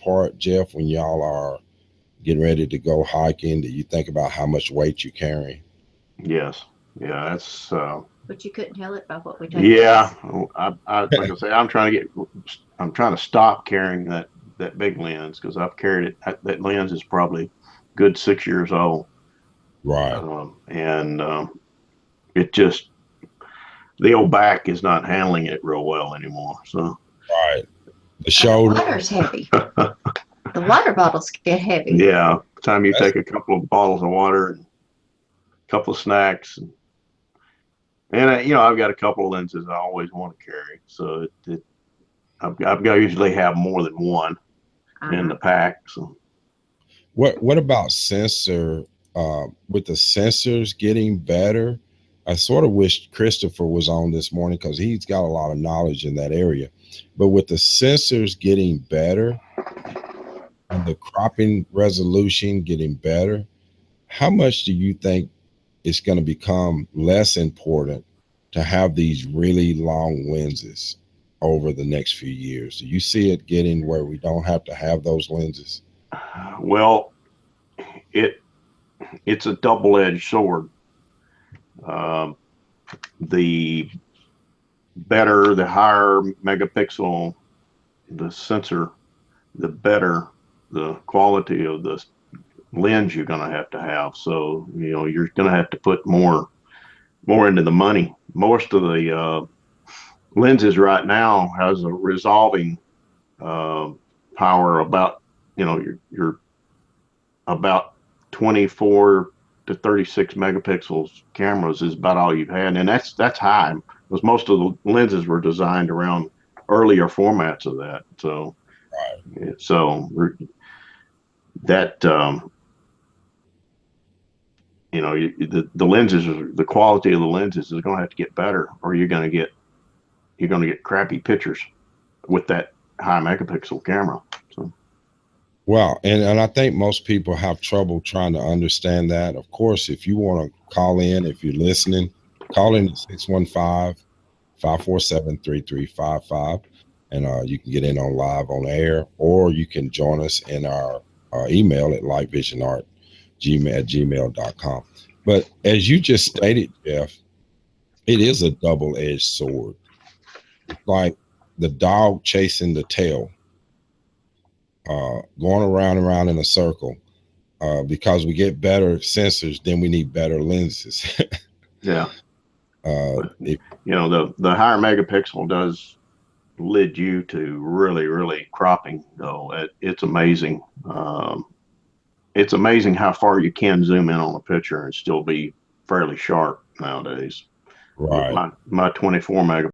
part, Jeff, when y'all are getting ready to go hiking? Do you think about how much weight you carry? Yes. Yeah, that's But you couldn't tell it by what we take with yeah. us. I like I say, I'm trying to stop carrying that big lens because I've carried it. That lens is probably good 6 years old, Right, and it just the old back is not handling it real well anymore. So right. The And the shoulder. water's heavy. The water bottles get heavy. yeah, time you That's take a couple of bottles of water and a couple of snacks, and I've got a couple of lenses I always want to carry. So I've got usually have more than one in Uh-huh. the pack. So what about sensor? With the sensors getting better, I sort of wish Christopher was on this morning because he's got a lot of knowledge in that area. But with the sensors getting better and the cropping resolution getting better, how much do you think it's going to become less important to have these really long lenses over the next few years? Do you see it getting where we don't have to have those lenses? well, it it's a double-edged sword. Um, the the higher megapixel the sensor, the better the quality of the lens you're going to have. So you're going to have to put more into the money. Most of the lenses right now has a resolving uh, power about you're about 24 to 36 megapixels cameras is about all you've had, and that's high because most of the lenses were designed around earlier formats of that. So so that the lenses, the quality of the lenses is going to have to get better, or you're going to get crappy pictures with that high megapixel camera. So Well, and I think most people have trouble trying to understand that. Of course, if you want to call in, if you're listening, call in at 615-547-3355, and you can get in on live on air, or you can join us in our email at lightvisionart@gmail.com. But as you just stated, Jeff, it is a double-edged sword. It's like the dog chasing the tail, going around and around in a circle. Because we get better sensors, then we need better lenses. yeah, but If, the higher megapixel does lead you to really cropping though. It's amazing. It's amazing how far you can zoom in on a picture and still be fairly sharp nowadays. With right. my 24 megapixel